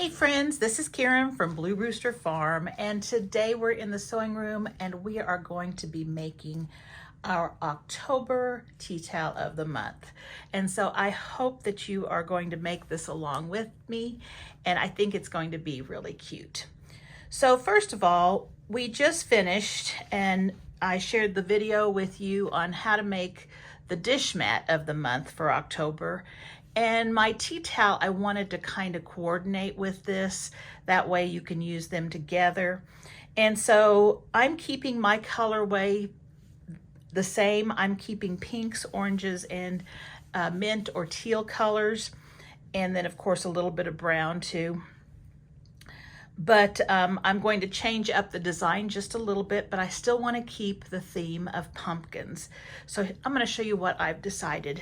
Hey friends, this is Karen from Blue Rooster Farm, and today we're in the sewing room and we are going to be making our October tea towel of the month. And so I hope that you are going to make this along with me, and I think it's going to be really cute. So first of all, we just finished and I shared the video with you on how to make the dish mat of the month for October. And my tea towel, I wanted to kind of coordinate with this. That way you can use them together. And so I'm keeping my colorway the same. I'm keeping pinks, oranges, and mint or teal colors. And then of course a little bit of brown too. But I'm going to change up the design just a little bit, but I still want to keep the theme of pumpkins. So I'm going to show you what I've decided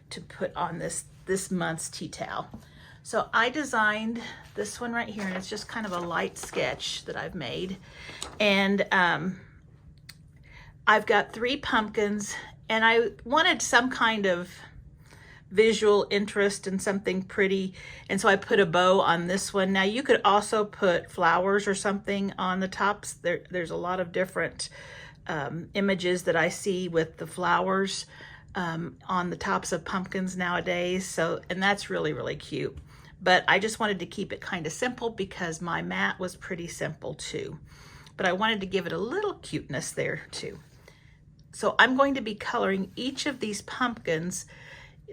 to put on this month's tea towel. So I designed this one right here, and it's just kind of a light sketch that I've made. And I've got 3 pumpkins, and I wanted some kind of visual interest and something pretty, and so I put a bow on this one. Now you could also put flowers or something on the tops. There's a lot of different images that I see with the flowers on the tops of pumpkins nowadays. So, and that's really, really cute. But I just wanted to keep it kind of simple because my mat was pretty simple too. But I wanted to give it a little cuteness there too. So I'm going to be coloring each of these pumpkins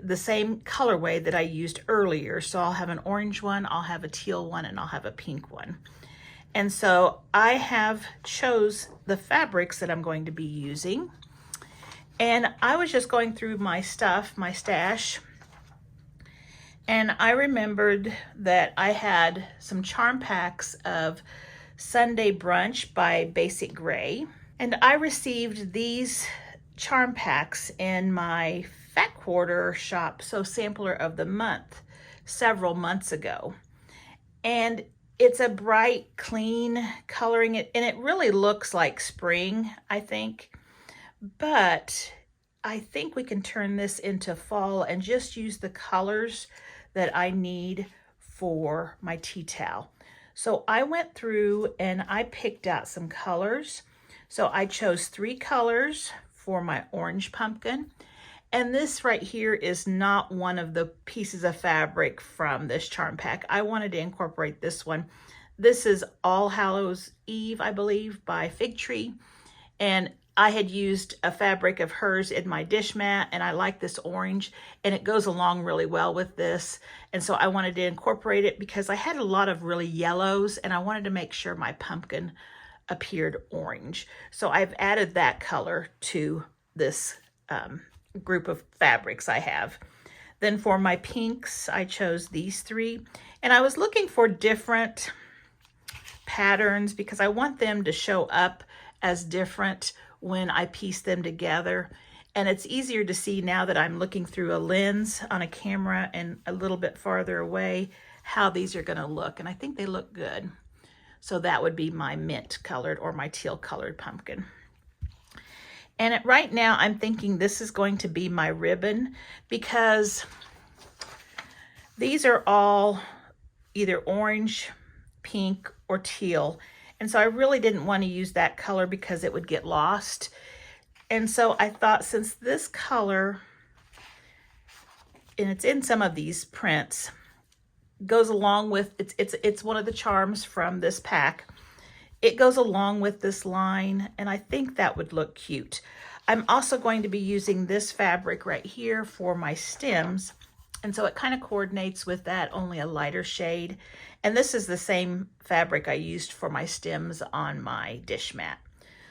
the same colorway that I used earlier. So I'll have an orange one, I'll have a teal one, and I'll have a pink one. And so I have chose the fabrics that I'm going to be using. And I was just going through my stuff, my stash, and I remembered that I had some charm packs of Sunday Brunch by Basic Gray. And I received these charm packs in my Fat Quarter Shop So Sampler of the Month several months ago. And it's a bright, clean coloring, and it really looks like spring, I think. But I think we can turn this into fall and just use the colors that I need for my tea towel. So I went through and I picked out some colors. So I chose 3 colors for my orange pumpkin. And this right here is not one of the pieces of fabric from this charm pack. I wanted to incorporate this one. This is All Hallows Eve, I believe, by Fig Tree. And I had used a fabric of hers in my dish mat, and I like this orange, and it goes along really well with this. And so I wanted to incorporate it because I had a lot of really yellows, and I wanted to make sure my pumpkin appeared orange. So I've added that color to this group of fabrics I have. Then for my pinks, I chose these 3, and I was looking for different patterns because I want them to show up as different when I piece them together. And it's easier to see now that I'm looking through a lens on a camera and a little bit farther away how these are going to look, and I think they look good. So that would be my mint colored or my teal colored pumpkin. And right now I'm thinking this is going to be my ribbon because these are all either orange, pink, or teal. And so I really didn't want to use that color because it would get lost. And so I thought, since this color, and it's in some of these prints, goes along with, it's one of the charms from this pack. It goes along with this line, and I think that would look cute. I'm also going to be using this fabric right here for my stems, and so it kind of coordinates with that, only a lighter shade. And this is the same fabric I used for my stems on my dish mat.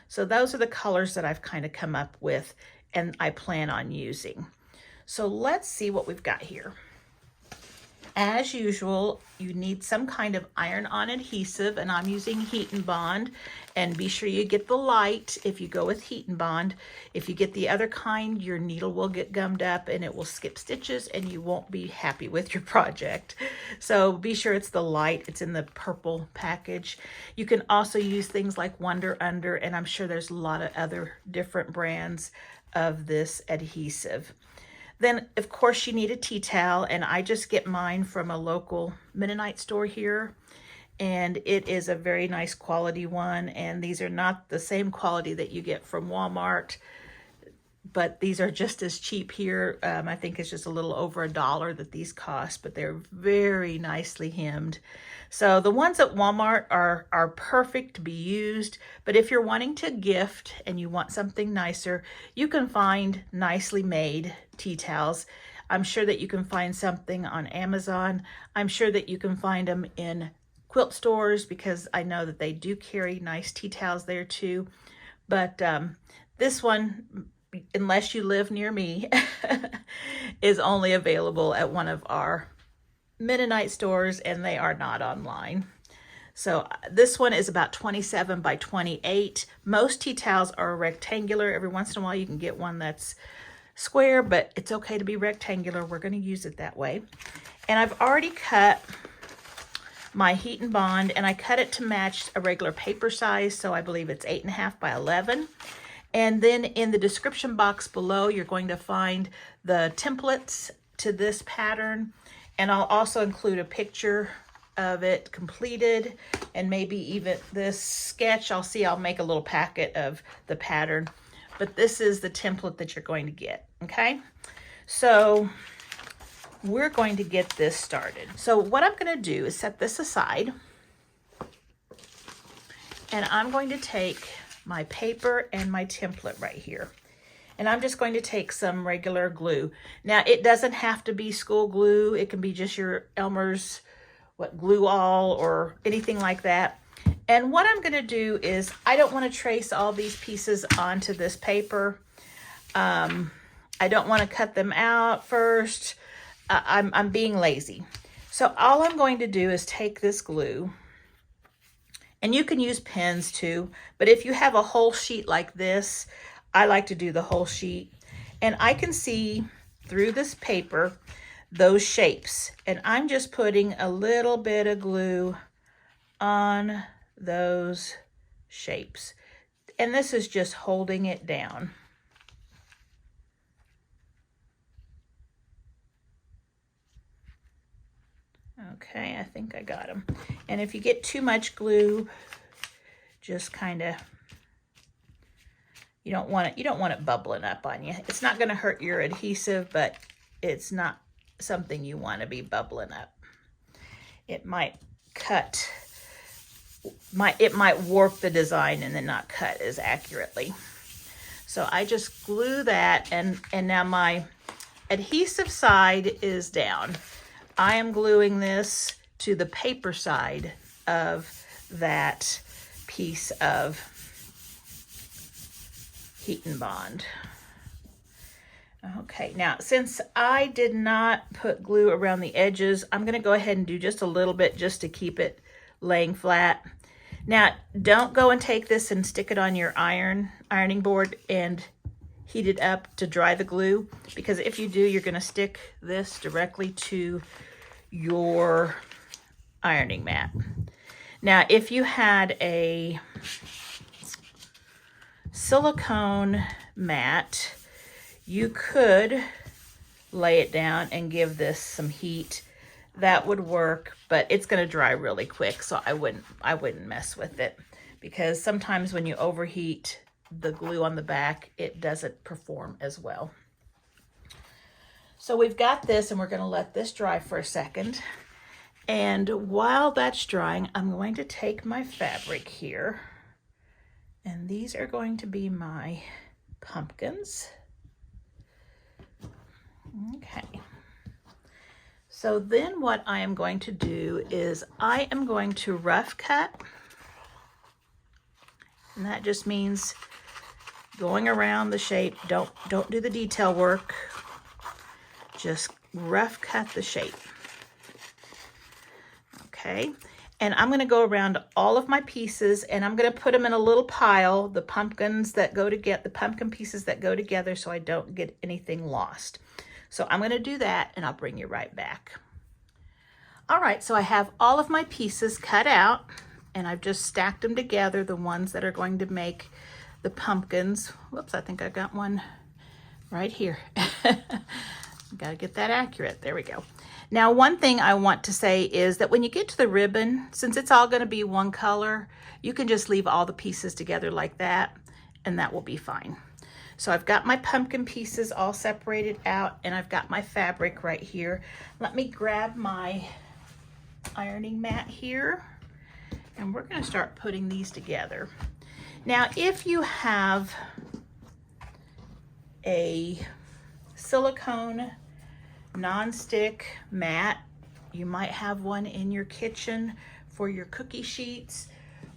So those are the colors that I've kind of come up with and I plan on using. So let's see what we've got here. As usual, you need some kind of iron-on adhesive, and I'm using Heat and Bond. And be sure you get the light if you go with Heat and Bond. If you get the other kind, your needle will get gummed up and it will skip stitches and you won't be happy with your project. So be sure it's the light. It's in the purple package. You can also use things like Wonder Under, and I'm sure there's a lot of other different brands of this adhesive. Then, of course, you need a tea towel, and I just get mine from a local Mennonite store here. And it is a very nice quality one, and these are not the same quality that you get from Walmart, but these are just as cheap here. I think it's just a little over $1 that these cost, but they're very nicely hemmed. So the ones at Walmart are perfect to be used, but if you're wanting to gift and you want something nicer, you can find nicely made tea towels. I'm sure that you can find something on Amazon. I'm sure that you can find them in quilt stores, because I know that they do carry nice tea towels there too. But this one, unless you live near me, is only available at one of our Mennonite stores, and they are not online. So this one is about 27 by 28. Most tea towels are rectangular. Every once in a while you can get one that's square, but it's okay to be rectangular. We're going to use it that way. And I've already cut my heat and bond, and I cut it to match a regular paper size, so I believe it's 8.5 by 11. And then in the description box below, you're going to find the templates to this pattern, and I'll also include a picture of it completed, and maybe even this sketch. I'll make a little packet of the pattern, but this is the template that you're going to get, okay? So we're going to get this started. So what I'm going to do is set this aside, and I'm going to take my paper and my template right here, and I'm just going to take some regular glue. Now, it doesn't have to be school glue. It can be just your Elmer's glue all or anything like that. And what I'm going to do is, I don't want to trace all these pieces onto this paper. I don't want to cut them out first. I'm being lazy. So all I'm going to do is take this glue, and you can use pens too, but if you have a whole sheet like this, I like to do the whole sheet, and I can see through this paper those shapes, and I'm just putting a little bit of glue on those shapes, and this is just holding it down. Okay, I think I got them. And if you get too much glue, just kind of, you don't want it bubbling up on you. It's not going to hurt your adhesive, but it's not something you want to be bubbling up. It might it might warp the design and then not cut as accurately. So I just glue that, and now my adhesive side is down. I am gluing this to the paper side of that piece of heat and bond. Okay, now since I did not put glue around the edges, I'm going to go ahead and do just a little bit just to keep it laying flat. Now, don't go and take this and stick it on your ironing board and heat it up to dry the glue, because if you do, you're going to stick this directly to your ironing mat. Now, if you had a silicone mat, you could lay it down and give this some heat. That would work, but it's going to dry really quick, so I wouldn't mess with it, because sometimes when you overheat the glue on the back, it doesn't perform as well. So we've got this, and we're going to let this dry for a second. And while that's drying, I'm going to take my fabric here, and these are going to be my pumpkins. Okay. So then what I am going to do is I am going to rough cut, and that just means going around the shape. Don't do the detail work. Just rough cut the shape. Okay, and I'm going to go around all of my pieces, and I'm going to put them in a little pile, the pumpkins that go together, the pumpkin pieces that go together, so I don't get anything lost. So I'm going to do that, and I'll bring you right back. All right, so I have all of my pieces cut out, and I've just stacked them together, the ones that are going to make the pumpkins. Whoops, I think I got one right here. Got to get that accurate. There we go. Now, one thing I want to say is that when you get to the ribbon, since it's all going to be one color, you can just leave all the pieces together like that, and that will be fine. So I've got my pumpkin pieces all separated out, and I've got my fabric right here. Let me grab my ironing mat here, and we're going to start putting these together. Now, if you have a silicone non-stick mat, you might have one in your kitchen for your cookie sheets,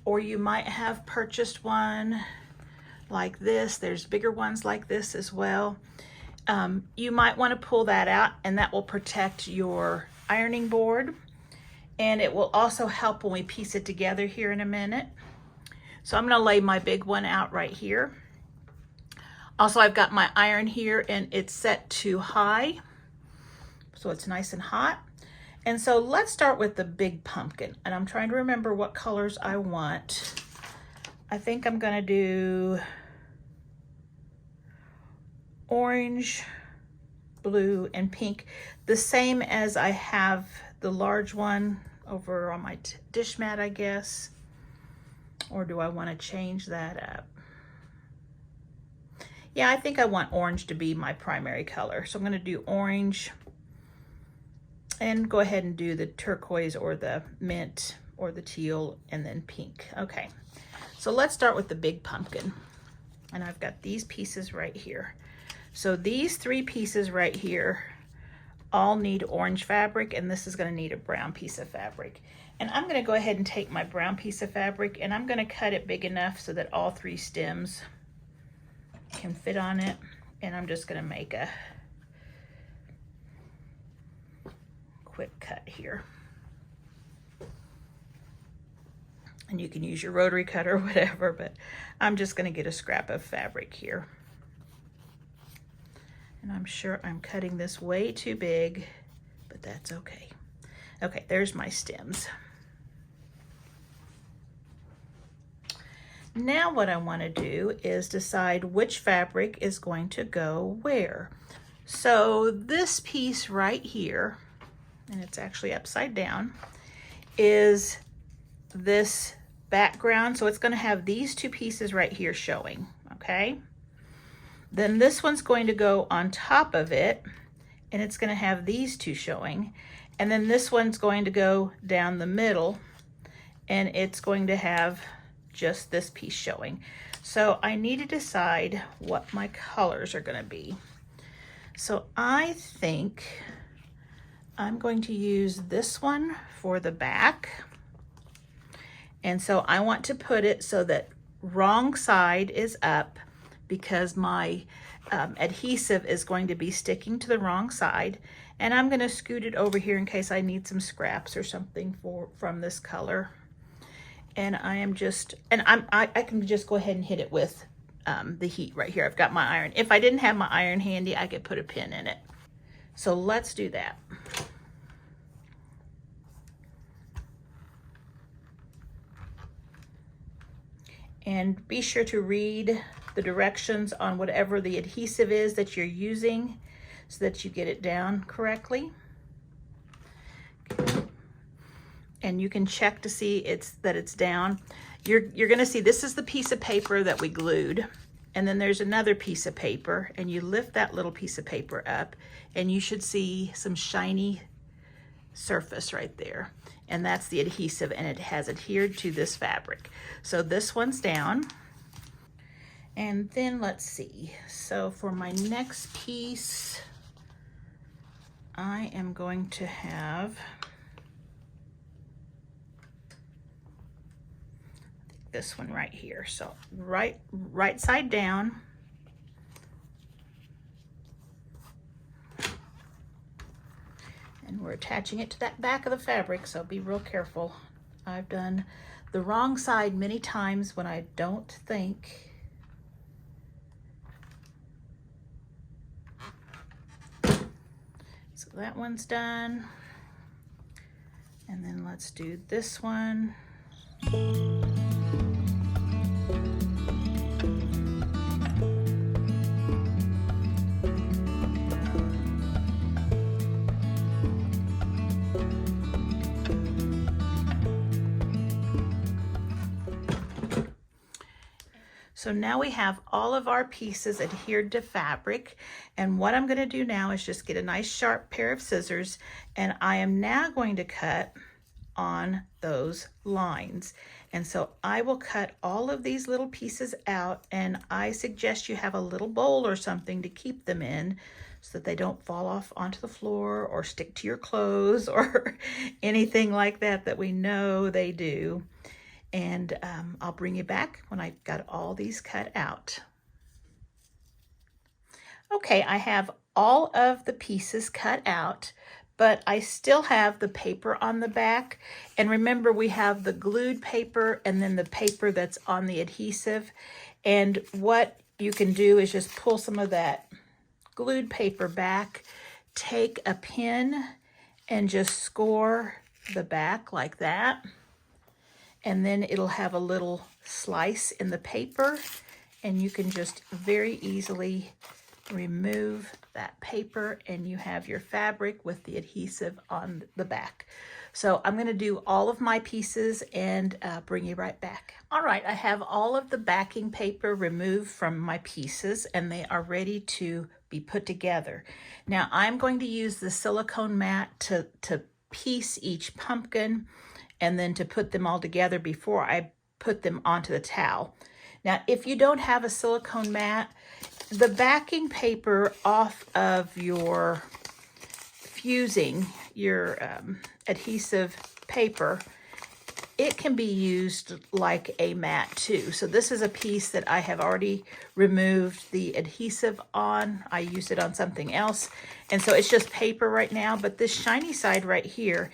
or you might have purchased one like this. There's bigger ones like this as well. You might want to pull that out, and that will protect your ironing board, and it will also help when we piece it together here in a minute. So I'm going to lay my big one out right here. Also, I've got my iron here, and it's set to high, so it's nice and hot. And so let's start with the big pumpkin, and I'm trying to remember what colors I want. I think I'm going to do orange, blue, and pink, the same as I have the large one over on my dish mat, I guess. Or do I want to change that up? Yeah, I think I want orange to be my primary color. So I'm going to do orange and go ahead and do the turquoise or the mint or the teal and then pink. Okay, so let's start with the big pumpkin. And I've got these pieces right here. So these 3 pieces right here all need orange fabric, and this is going to need a brown piece of fabric. And I'm going to go ahead and take my brown piece of fabric, and I'm going to cut it big enough so that all 3 stems can fit on it. And I'm just going to make a quick cut here. And you can use your rotary cutter or whatever, but I'm just going to get a scrap of fabric here. And I'm sure I'm cutting this way too big, but that's okay. Okay, there's my stems. Now what I want to do is decide which fabric is going to go where. So this piece right here, and it's actually upside down, is this background. So it's going to have these 2 pieces right here showing, okay? Then this one's going to go on top of it, and it's going to have these 2 showing. And then this one's going to go down the middle, and it's going to have just this piece showing. So I need to decide what my colors are going to be. So I think I'm going to use this one for the back. And so I want to put it so that wrong side is up, because my adhesive is going to be sticking to the wrong side. And I'm going to scoot it over here in case I need some scraps or something from this color. And I am just, and I can just go ahead and hit it with the heat right here. I've got my iron. If I didn't have my iron handy, I could put a pin in it. So let's do that. And be sure to read the directions on whatever the adhesive is that you're using so that you get it down correctly. Okay. And you can check to see that it's down. You're going to see this is the piece of paper that we glued, and then there's another piece of paper, and you lift that little piece of paper up and you should see some shiny surface right there, and that's the adhesive, and it has adhered to this fabric. So this one's down. And then let's see, so for my next piece I am going to have this one right here. So right side down, and we're attaching it to that back of the fabric, so be real careful. I've done the wrong side many times when I don't think. So that one's done, and then let's do this one. So now we have all of our pieces adhered to fabric, and what I'm going to do now is just get a nice sharp pair of scissors, and I am now going to cut on those lines. And so I will cut all of these little pieces out, and I suggest you have a little bowl or something to keep them in so that they don't fall off onto the floor or stick to your clothes or anything like that that we know they do. And I'll bring you back when I've got all these cut out. Okay, I have all of the pieces cut out, but I still have the paper on the back. And remember, we have the glued paper and then the paper that's on the adhesive. And what you can do is just pull some of that glued paper back, take a pin and just score the back like that. And then it'll have a little slice in the paper, and you can just very easily remove that paper, and you have your fabric with the adhesive on the back. So I'm going to do all of my pieces and bring you right back. All right, I have all of the backing paper removed from my pieces, and they are ready to be put together. Now I'm going to use the silicone mat to piece each pumpkin and then to put them all together before I put them onto the towel. Now, if you don't have a silicone mat, the backing paper off of your fusing, your adhesive paper, it can be used like a mat too. So this is a piece that I have already removed the adhesive on. I used it on something else. And so it's just paper right now, but this shiny side right here,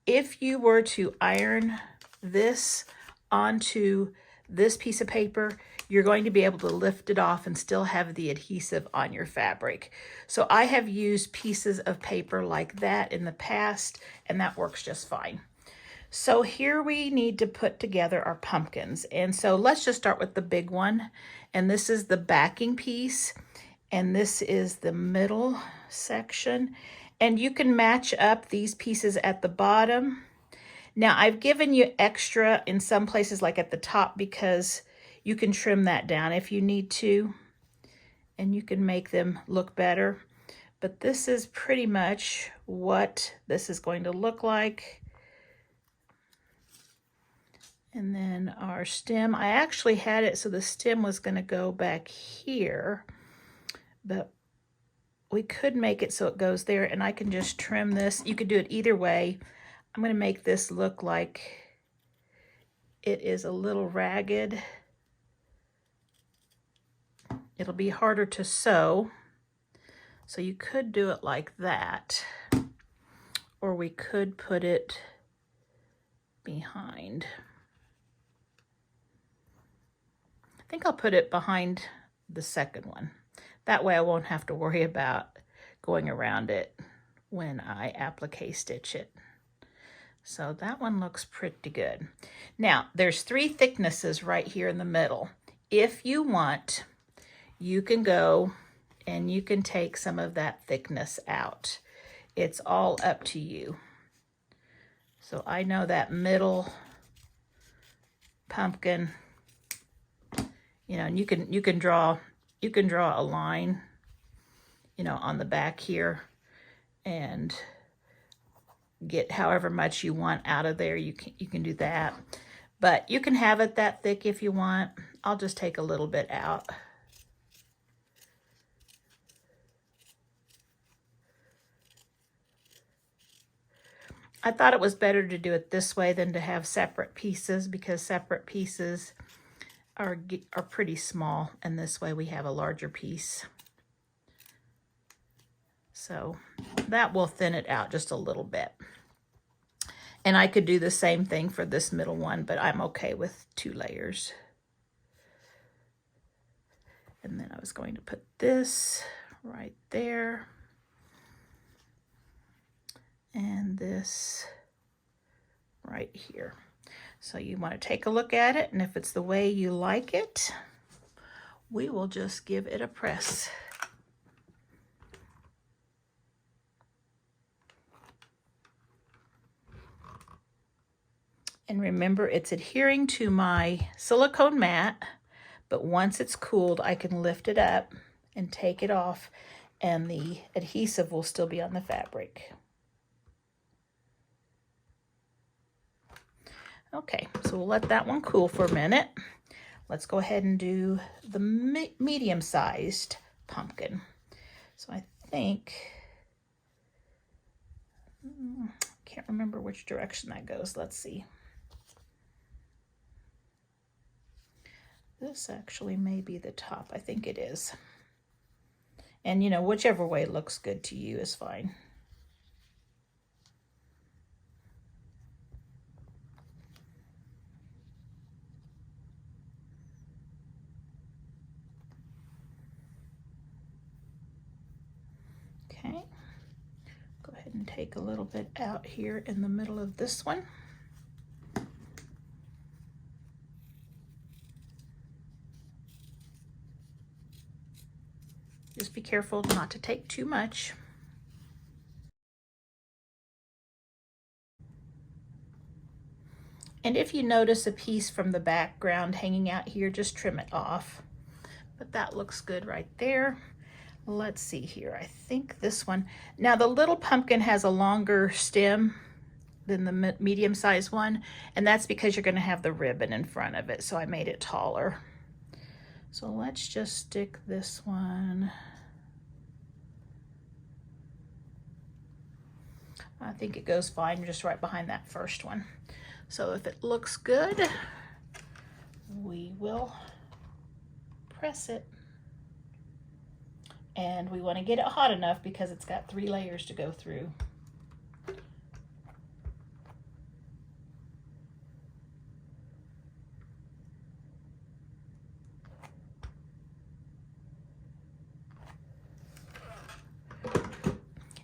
if you were to iron this onto this piece of paper, you're going to be able to lift it off and still have the adhesive on your fabric. So I have used pieces of paper like that in the past, and that works just fine. So here we need to put together our pumpkins. And so let's just start with the big one. And this is the backing piece, and this is the middle section. And you can match up these pieces at the bottom. Now I've given you extra in some places like at the top because you can trim that down if you need to, and you can make them look better. But this is pretty much what this is going to look like. And then our stem, I actually had it so the stem was going to go back here, but we could make it so it goes there, and I can just trim this. You could do it either way. I'm going to make this look like it is a little ragged. It'll be harder to sew, so you could do it like that, or we could put it behind. I think I'll put it behind the second one. That way I won't have to worry about going around it when I applique stitch it. So that one looks pretty good. Now there's 3 thicknesses right here in the middle. If you want, you can go and you can take some of that thickness out. It's all up to you. So I know that middle pumpkin, you know, and you can draw a line, you know, on the back here and get however much you want out of there. You can do that, but you can have it that thick if you want. I'll just take a little bit out. I thought it was better to do it this way than to have separate pieces, because separate pieces are pretty small, and this way we have a larger piece. So that will thin it out just a little bit. And I could do the same thing for this middle one, but I'm okay with 2 layers. And then I was going to put this right there. And this right here. So you want to take a look at it, and if it's the way you like it, we will just give it a press. And remember, it's adhering to my silicone mat, but once it's cooled, I can lift it up and take it off, and the adhesive will still be on the fabric. Okay, so we'll let that one cool for a minute. Let's go ahead and do the medium-sized pumpkin. So I think, can't remember which direction that goes. Let's see. This actually may be the top. I think it is. And, you know, whichever way looks good to you is fine. Okay. Go ahead and take a little bit out here in the middle of this one. Just be careful not to take too much. And if you notice a piece from the background hanging out here, just trim it off. But that looks good right there. Let's see here. I think this one. Now the little pumpkin has a longer stem than the medium-sized one, and that's because you're going to have the ribbon in front of it, so I made it taller. So let's just stick this one. I think it goes fine just right behind that first one. So if it looks good, we will press it. And we want to get it hot enough because it's got 3 layers to go through.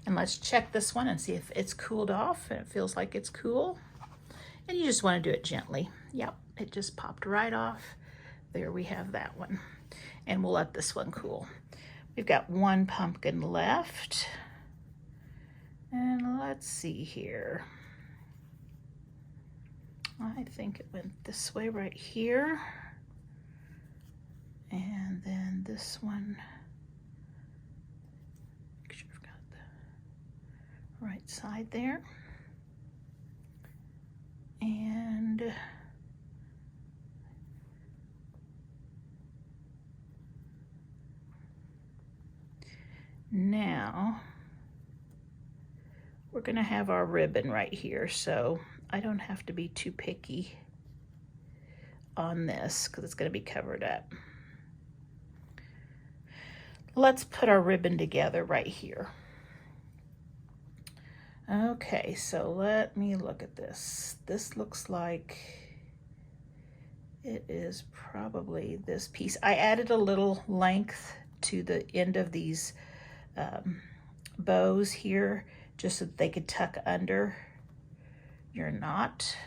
And let's check this one and see if it's cooled off and it feels like it's cool. And you just want to do it gently. Yep, it just popped right off. There we have that one. And we'll let this one cool. We've got 1 pumpkin left. And let's see here. I think it went this way right here. And then this one. Make sure I've got the right side there. And now we're going to have our ribbon right here, so I don't have to be too picky on this because it's going to be covered up. Let's put our ribbon together right here. Okay, so let me look at this. This looks like it is probably this piece. I added a little length to the end of these bows here just so that they could tuck under your knot.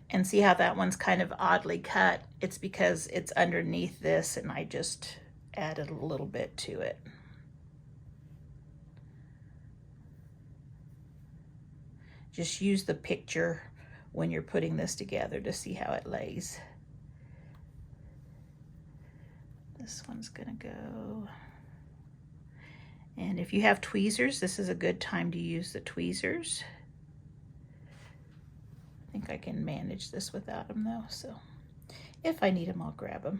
And see how that one's kind of oddly cut? It's because it's underneath this and I just added a little bit to it. Just use the picture when you're putting this together to see how it lays. This one's gonna go. And if you have tweezers, this is a good time to use the tweezers. I think I can manage this without them though, so if I need them, I'll grab them.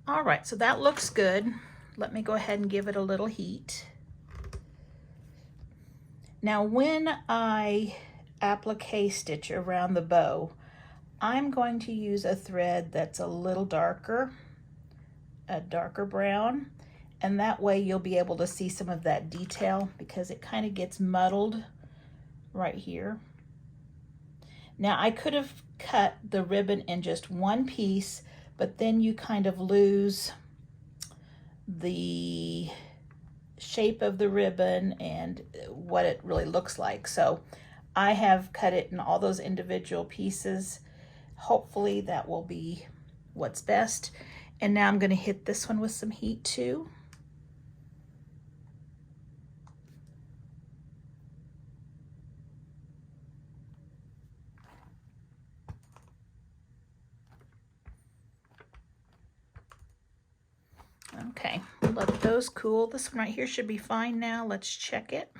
All right, so that looks good. Let me go ahead and give it a little heat. Now when I applique stitch around the bow, I'm going to use a thread that's a little darker, a darker brown, and that way you'll be able to see some of that detail because it kind of gets muddled right here. Now I could have cut the ribbon in just one piece, but then you kind of lose the shape of the ribbon and what it really looks like. So I have cut it in all those individual pieces. Hopefully that will be what's best. And now I'm going to hit this one with some heat too. Okay, we'll let those cool. This one right here should be fine now. Let's check it.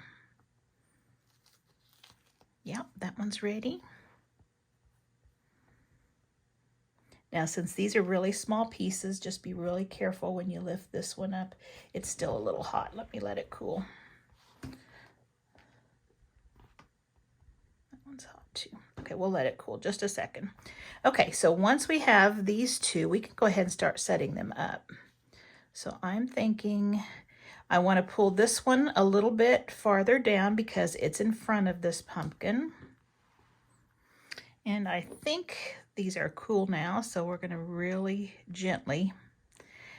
Yep, that one's ready. Now, since these are really small pieces, just be really careful when you lift this one up. It's still a little hot. Let me let it cool. That one's hot too. Okay, we'll let it cool just a second. Okay, so once we have these two, we can go ahead and start setting them up. So I'm thinking I want to pull this one a little bit farther down because it's in front of this pumpkin. And I think these are cool now, so we're going to really gently,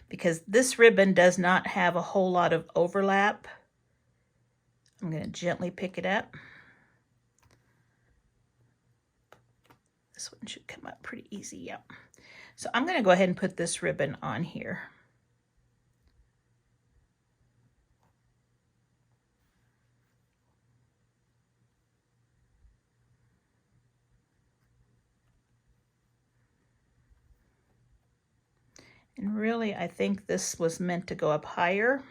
because this ribbon does not have a whole lot of overlap, I'm going to gently pick it up. This one should come up pretty easy, yep. So I'm going to go ahead and put this ribbon on here. And really, I think this was meant to go up higher.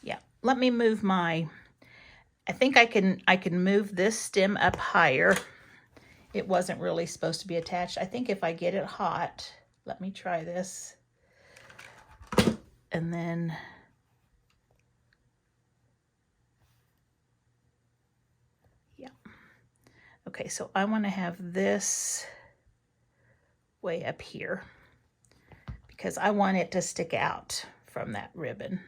Yeah, let me move my, I think I can move this stem up higher. It wasn't really supposed to be attached. I think if I get it hot, let me try this. And then okay, so I want to have this way up here because I want it to stick out from that ribbon.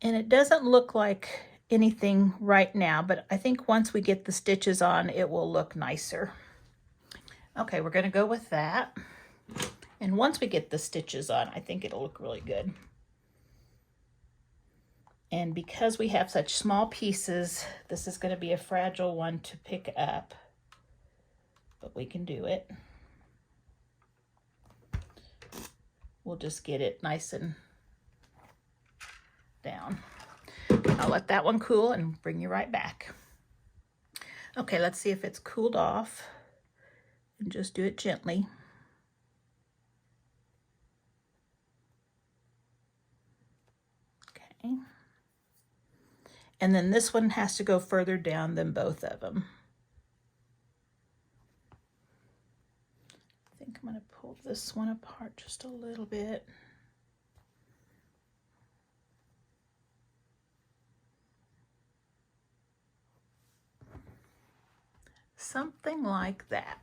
And it doesn't look like anything right now, but I think once we get the stitches on, it will look nicer. Okay, we're going to go with that. And once we get the stitches on, I think it'll look really good. And because we have such small pieces, this is going to be a fragile one to pick up, but we can do it. We'll just get it nice and down. I'll let that one cool and bring you right back. Okay, let's see if it's cooled off, and just do it gently. And then this one has to go further down than both of them. I think I'm going to pull this one apart just a little bit. Something like that.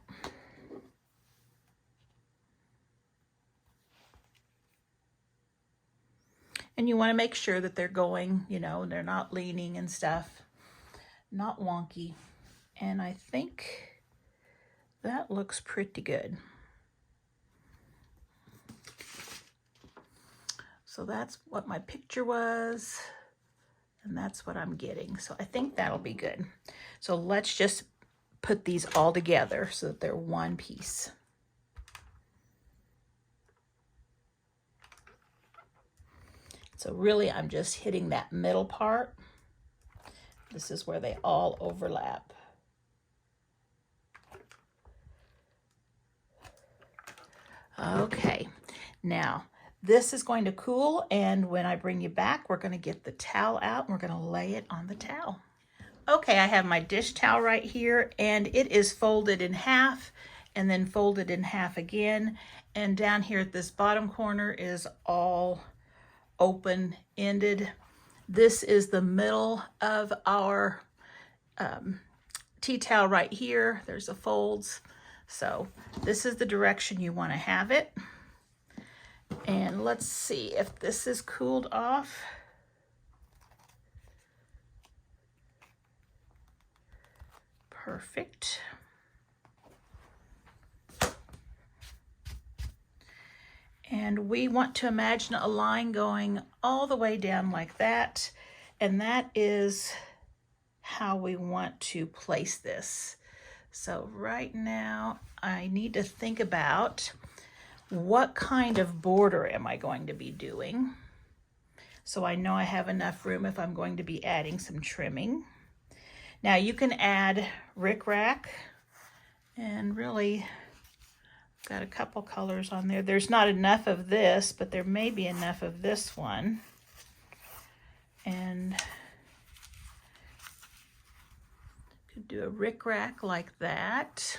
And you want to make sure that they're going, you know, they're not leaning and stuff, not wonky. And I think that looks pretty good. So that's what my picture was, and that's what I'm getting. So I think that'll be good. So let's just put these all together so that they're one piece. So really, I'm just hitting that middle part. This is where they all overlap. Okay, now this is going to cool, and when I bring you back, we're going to get the towel out and we're going to lay it on the towel. Okay, I have my dish towel right here, and it is folded in half and then folded in half again. And down here at this bottom corner is all open-ended. This is the middle of our tea towel right here. There's the folds. So this is the direction you want to have it. And let's see if this is cooled off. Perfect. And we want to imagine a line going all the way down like that. And that is how we want to place this. So right now I need to think about what kind of border am I going to be doing. So I know I have enough room if I'm going to be adding some trimming. Now you can add rickrack, and really got a couple colors on there. There's not enough of this, but there may be enough of this one. And could do a rickrack like that.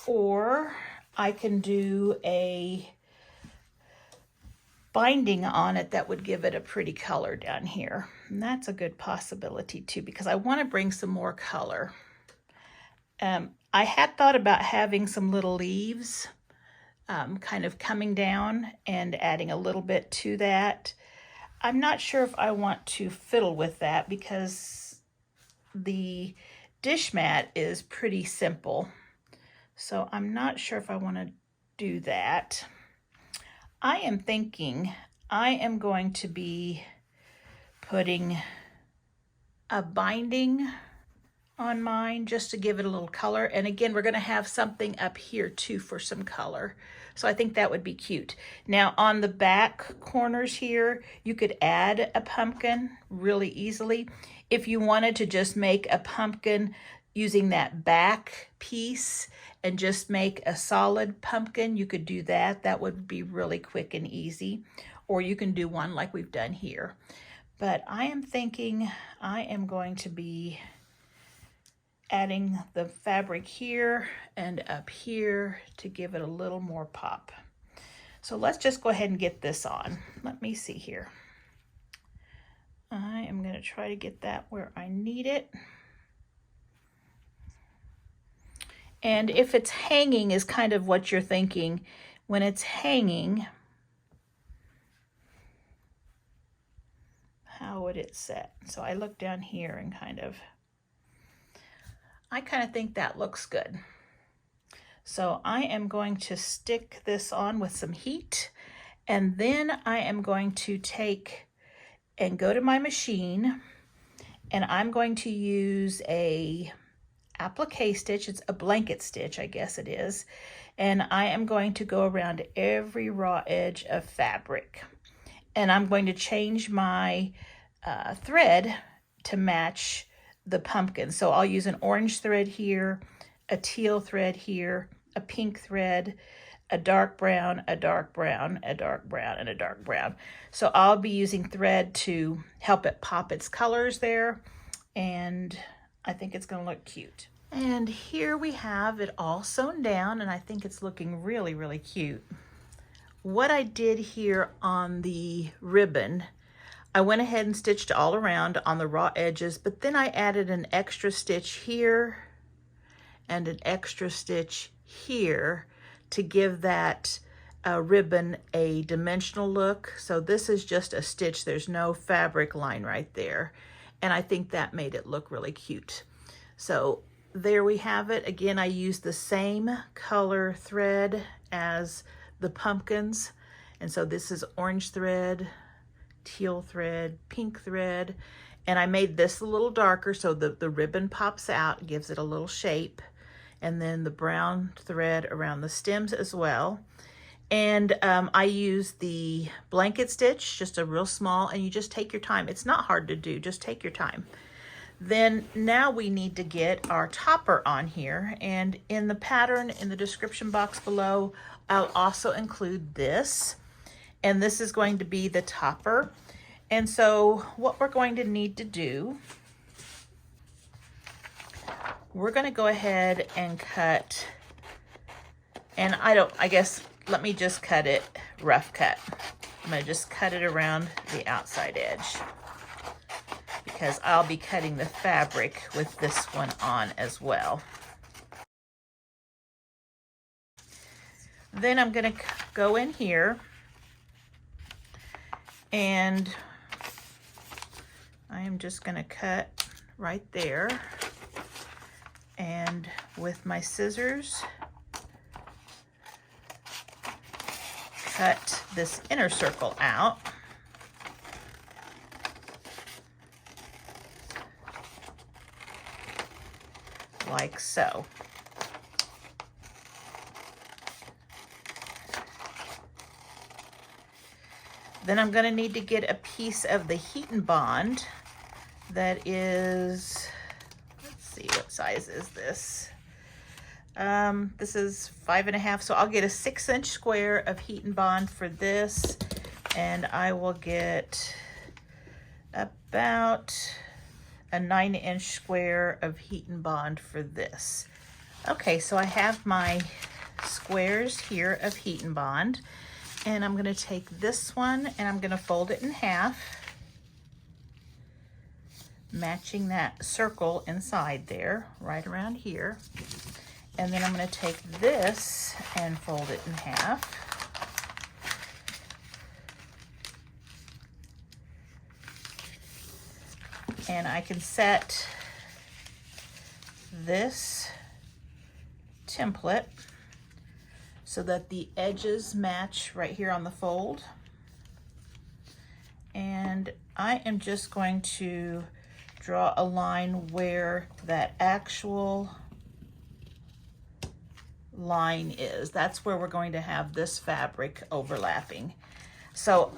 Or I can do a binding on it that would give it a pretty color down here. And that's a good possibility too, because I want to bring some more color. I had thought about having some little leaves kind of coming down and adding a little bit to that. I'm not sure if I want to fiddle with that because the dish mat is pretty simple. So I'm not sure if I want to do that. I am thinking I am going to be putting a binding on mine just to give it a little color. And again, we're going to have something up here too for some color. So I think that would be cute. Now on the back corners here, you could add a pumpkin really easily. If you wanted to just make a pumpkin using that back piece and just make a solid pumpkin, you could do that. That would be really quick and easy. Or you can do one like we've done here. But I am thinking I am going to be adding the fabric here and up here to give it a little more pop. So let's just go ahead and get this on. Let me see here. I am going to try to get that where I need it. And if it's hanging is kind of what you're thinking. When it's hanging, how would it set? So I look down here and I kind of think that looks good. So I am going to stick this on with some heat, and then I am going to take and go to my machine, and I'm going to use a applique stitch. It's a blanket stitch, I guess it is. And I am going to go around every raw edge of fabric. And I'm going to change my thread to match the pumpkin. So I'll use an orange thread here, a teal thread here, a pink thread, a dark brown, a dark brown, a dark brown, and a dark brown. So I'll be using thread to help it pop its colors there. And I think it's going to look cute. And here we have it all sewn down, and I think it's looking really, really cute. What I did here on the ribbon, I went ahead and stitched all around on the raw edges, but then I added an extra stitch here and an extra stitch here to give that ribbon a dimensional look. So this is just a stitch. There's no fabric line right there. And I think that made it look really cute. So there we have it. Again, I used the same color thread as the pumpkins. And so this is orange thread, teal thread, pink thread. And I made this a little darker so the ribbon pops out, gives it a little shape. And then the brown thread around the stems as well. And I use the blanket stitch, just a real small, and you just take your time. It's not hard to do, just take your time. Then now we need to get our topper on here, and in the pattern in the description box below, I'll also include this, and this is going to be the topper. And so what we're going to need to do, we're going to go ahead and cut, and I guess let me just cut it rough cut. I'm going to just cut it around the outside edge, because I'll be cutting the fabric with this one on as well. Then I'm going to go in here and I am just going to cut right there. And with my scissors, cut this inner circle out. Like so. Then I'm going to need to get a piece of the Heat and Bond that is, let's see, what size is this? This is 5.5, so I'll get a 6-inch square of Heat and Bond for this, and I will get about a 9-inch square of Heat and Bond for this. Okay, so I have my squares here of Heat and Bond, and I'm gonna take this one and I'm gonna fold it in half, matching that circle inside there, right around here. And then I'm gonna take this and fold it in half. And I can set this template so that the edges match right here on the fold. And I am just going to draw a line where that actual line is. That's where we're going to have this fabric overlapping. So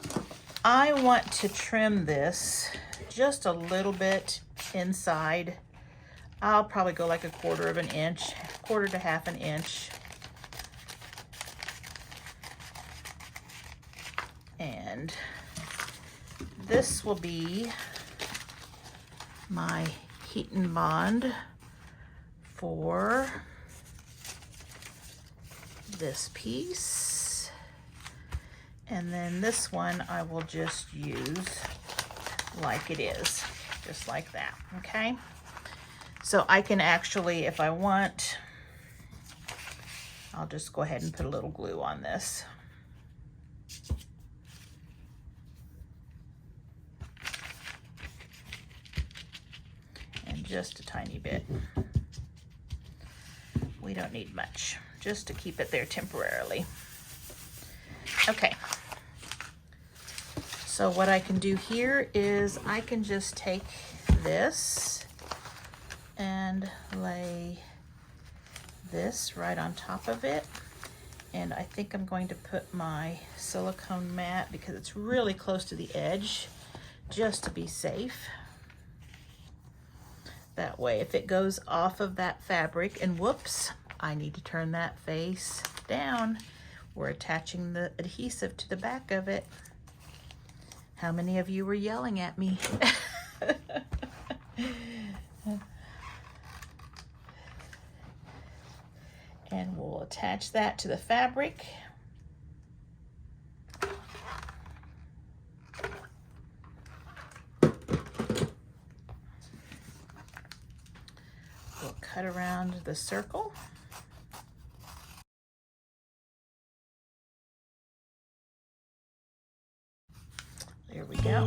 I want to trim this just a little bit inside. I'll probably go like 1/4 of an inch, 1/4 to 1/2 an inch. And this will be my Heat and Bond for this piece. And then this one I will just use like it is, just like that, okay? So I can actually, if I want, I'll just go ahead and put a little glue on this. And just a tiny bit. We don't need much, just to keep it there temporarily. Okay. So what I can do here is I can just take this and lay this right on top of it. And I think I'm going to put my silicone mat, because it's really close to the edge, just to be safe. That way, if it goes off of that fabric and whoops, I need to turn that face down, we're attaching the adhesive to the back of it. How many of you were yelling at me? And we'll attach that to the fabric. We'll cut around the circle. There we go.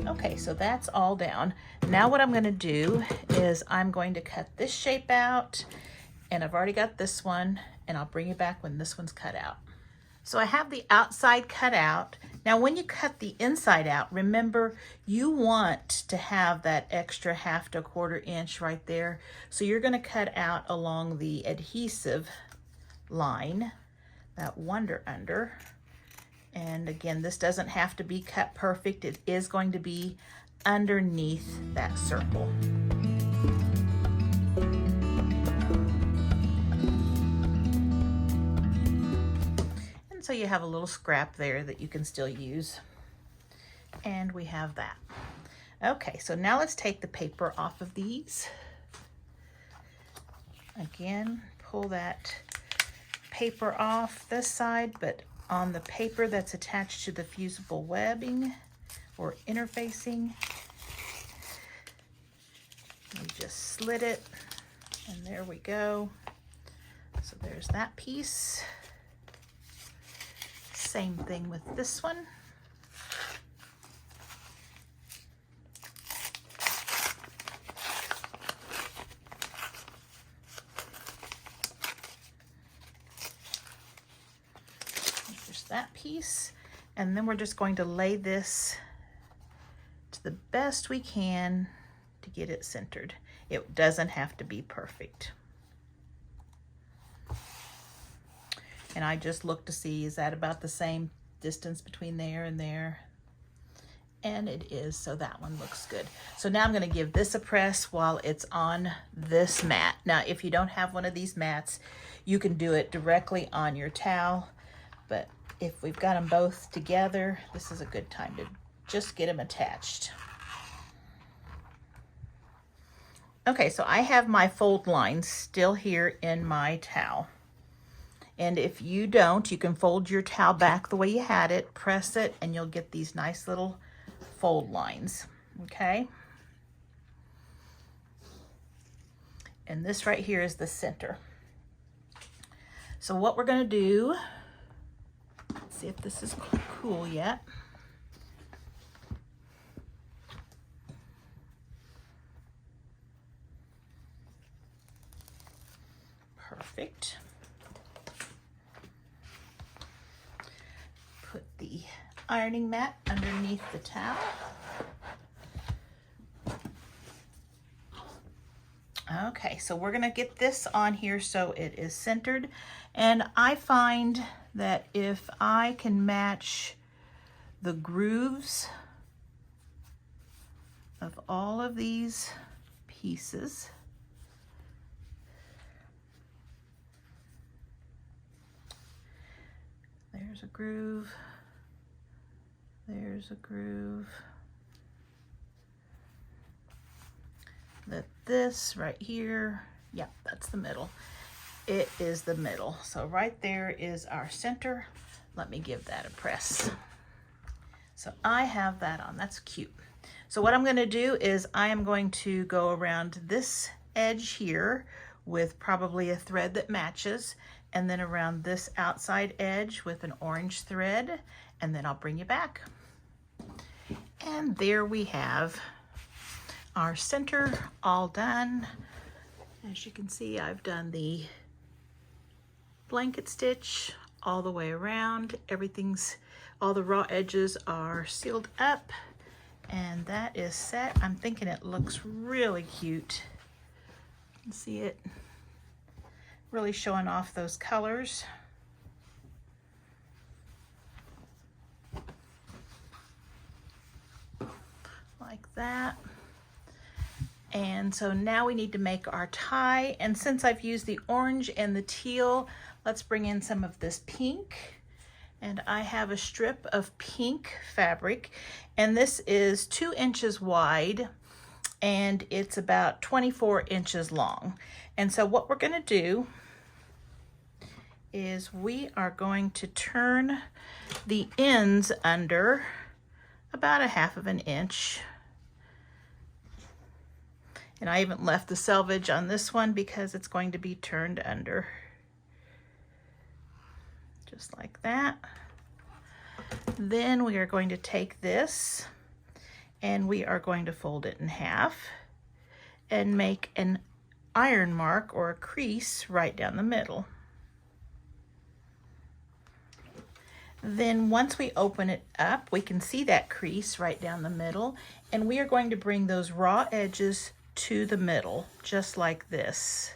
Okay, so that's all down. Now what I'm going to do is I'm going to cut this shape out, and I've already got this one, and I'll bring you back when this one's cut out. So I have the outside cut out. Now when you cut the inside out, remember you want to have that extra 1/2 to 1/4 inch right there. So you're going to cut out along the adhesive line, that under. And again, this doesn't have to be cut perfect. It is going to be underneath that circle. And so you have a little scrap there that you can still use. And we have that. Okay, so now let's take the paper off of these. Again, pull that paper off this side, but on the paper that's attached to the fusible webbing or interfacing, we just slit it, and there we go. So there's that piece. Same thing with this one. There's that piece. And then we're just going to lay this to the best we can to get it centered. It doesn't have to be perfect. And I just look to see, is that about the same distance between there and there? And it is, so that one looks good. So now I'm going to give this a press while it's on this mat. Now, if you don't have one of these mats, you can do it directly on your towel. But if we've got them both together, this is a good time to just get them attached. Okay, so I have my fold lines still here in my towel. And if you don't, you can fold your towel back the way you had it, press it, and you'll get these nice little fold lines, okay? And this right here is the center. So what we're gonna do, let's see if this is cool yet. Perfect. Put the ironing mat underneath the towel. Okay, so we're gonna get this on here so it is centered. And I find that if I can match the grooves of all of these pieces, there's a groove, there's a groove, that this right here, yeah, that's the middle. It is the middle. So right there is our center. Let me give that a press. So I have that on, that's cute. So what I'm gonna do is I am going to go around this edge here with probably a thread that matches, and then around this outside edge with an orange thread, and then I'll bring you back. And there we have our center all done. As you can see, I've done the blanket stitch all the way around. All the raw edges are sealed up, and that is set. I'm thinking it looks really cute. You can see it really showing off those colors. Like that. And so now we need to make our tie. And since I've used the orange and the teal, let's bring in some of this pink. And I have a strip of pink fabric, and this is 2 inches wide, and it's about 24 inches long. And so what we're gonna do is we are going to turn the ends under about 1/2 of an inch. And I haven't left the selvage on this one because it's going to be turned under. Just like that. Then we are going to take this and we are going to fold it in half and make an iron mark or a crease right down the middle. Then once we open it up, we can see that crease right down the middle, and we are going to bring those raw edges to the middle, just like this.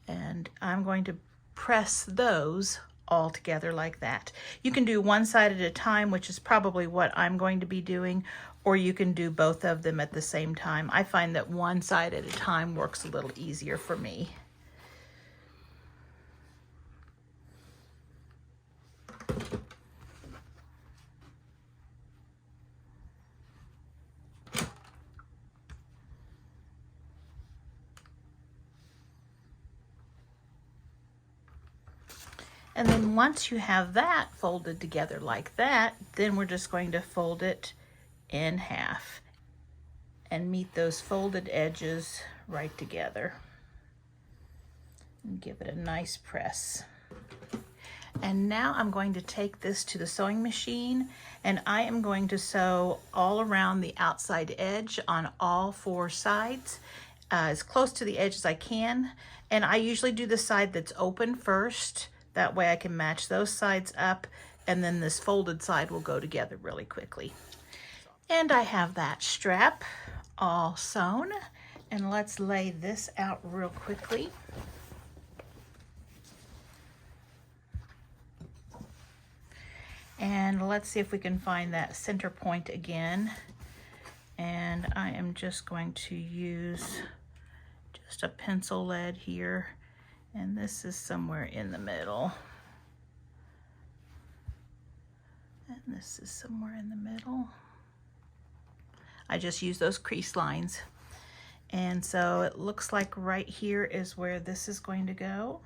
And I'm going to press those all together like that. You can do one side at a time, which is probably what I'm going to be doing, or you can do both of them at the same time. I find that one side at a time works a little easier for me. And then once you have that folded together like that, then we're just going to fold it in half and meet those folded edges right together. And give it a nice press. And now I'm going to take this to the sewing machine, and I am going to sew all around the outside edge on all 4 sides, as close to the edge as I can. And I usually do the side that's open first. That way I can match those sides up, and then this folded side will go together really quickly. And I have that strap all sewn, and let's lay this out real quickly. And let's see if we can find that center point again. And I am just going to use just a pencil lead here. And this is somewhere in the middle. And this is somewhere in the middle. I just use those crease lines. And so it looks like right here is where this is going to go.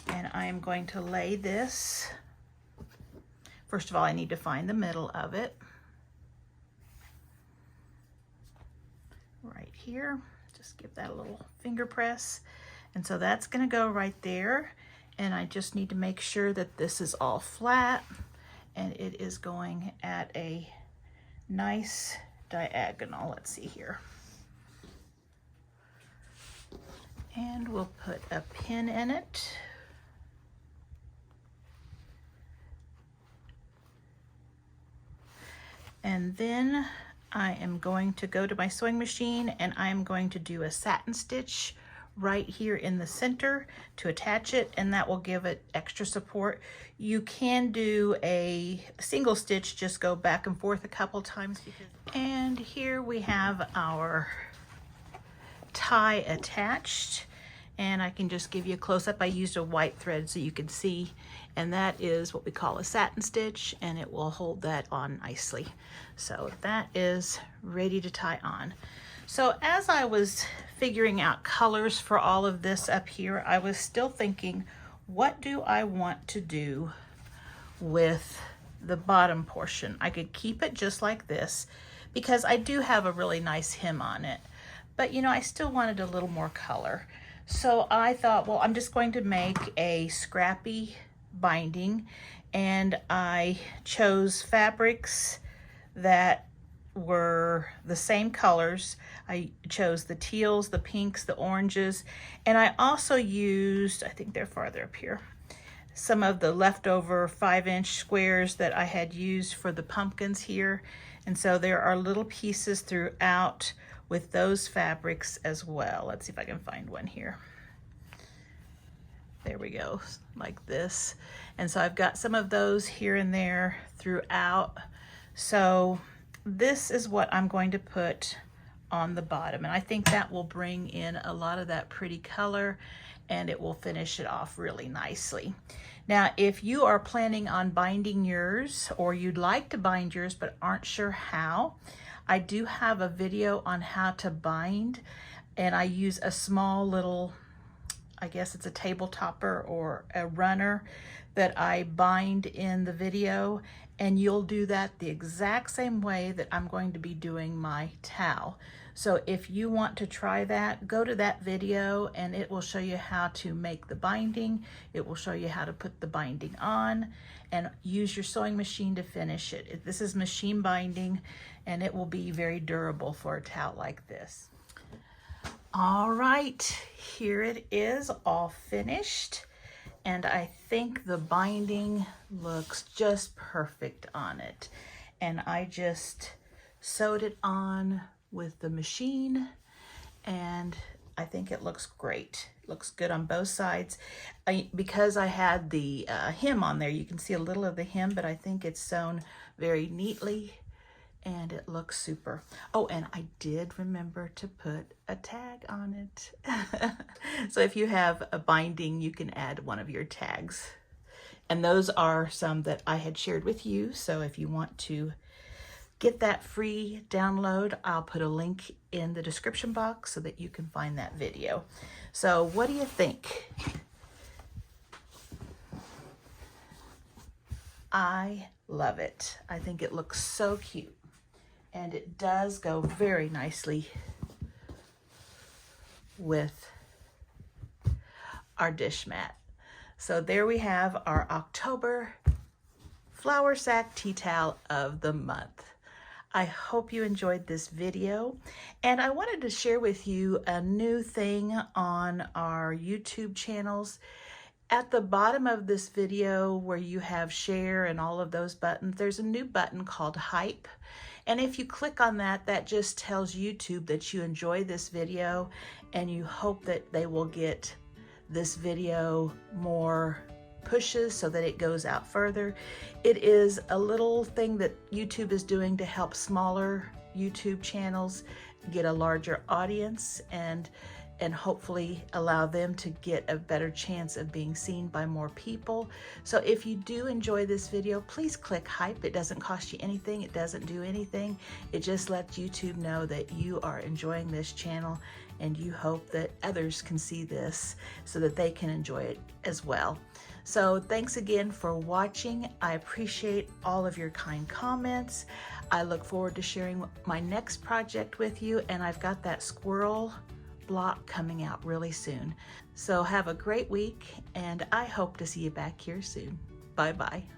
And I am going to lay this. First of all, I need to find the middle of it. Right here, just give that a little finger press. And so that's gonna go right there. And I just need to make sure that this is all flat and it is going at a nice diagonal. Let's see here. And we'll put a pin in it. And then I am going to go to my sewing machine and I am going to do a satin stitch right here in the center to attach it, and that will give it extra support. You can do a single stitch, just go back and forth a couple times. And here we have our tie attached, and I can just give you a close-up. I used a white thread so you can see, and that is what we call a satin stitch, and it will hold that on nicely. So that is ready to tie on. So as I was figuring out colors for all of this up here, I was still thinking, what do I want to do with the bottom portion? I could keep it just like this because I do have a really nice hem on it, but you know, I still wanted a little more color. So I thought, well, I'm just going to make a scrappy binding, and I chose fabrics that were the same colors. I chose the teals, the pinks, the oranges, and I also used, I think they're farther up here, some of the leftover 5-inch squares that I had used for the pumpkins here. And so there are little pieces throughout with those fabrics as well. Let's see if I can find one here. There we go, like this. And so I've got some of those here and there throughout. So this is what I'm going to put on the bottom, and I think that will bring in a lot of that pretty color, and it will finish it off really nicely. Now, if you are planning on binding yours, or you'd like to bind yours but aren't sure how, I do have a video on how to bind, and I use a small little, I guess it's a table topper or a runner that I bind in the video, and you'll do that the exact same way that I'm going to be doing my towel. So if you want to try that, go to that video and it will show you how to make the binding. It will show you how to put the binding on and use your sewing machine to finish it. This is machine binding, and it will be very durable for a towel like this. All right, here it is, all finished. And I think the binding looks just perfect on it. And I just sewed it on with the machine, and I think it looks great. It looks good on both sides. Because I had the hem on there, you can see a little of the hem, but I think it's sewn very neatly and it looks super. Oh, and I did remember to put a tag on it. So if you have a binding, you can add one of your tags. And those are some that I had shared with you. So if you want to get that free download, I'll put a link in the description box so that you can find that video. So what do you think? I love it. I think it looks so cute. And it does go very nicely with our dish mat. So there we have our October flour sack tea towel of the month. I hope you enjoyed this video, and I wanted to share with you a new thing on our YouTube channels. At the bottom of this video where you have share and all of those buttons, there's a new button called hype. And if you click on that, that just tells YouTube that you enjoy this video and you hope that they will get this video more pushes so that it goes out further. It is a little thing that YouTube is doing to help smaller YouTube channels get a larger audience and hopefully allow them to get a better chance of being seen by more people. So if you do enjoy this video, please click hype. It doesn't cost you anything. It doesn't do anything. It just lets YouTube know that you are enjoying this channel and you hope that others can see this so that they can enjoy it as well. So thanks again for watching. I appreciate all of your kind comments. I look forward to sharing my next project with you, and I've got that squirrel block coming out really soon. So have a great week, and I hope to see you back here soon. Bye-bye.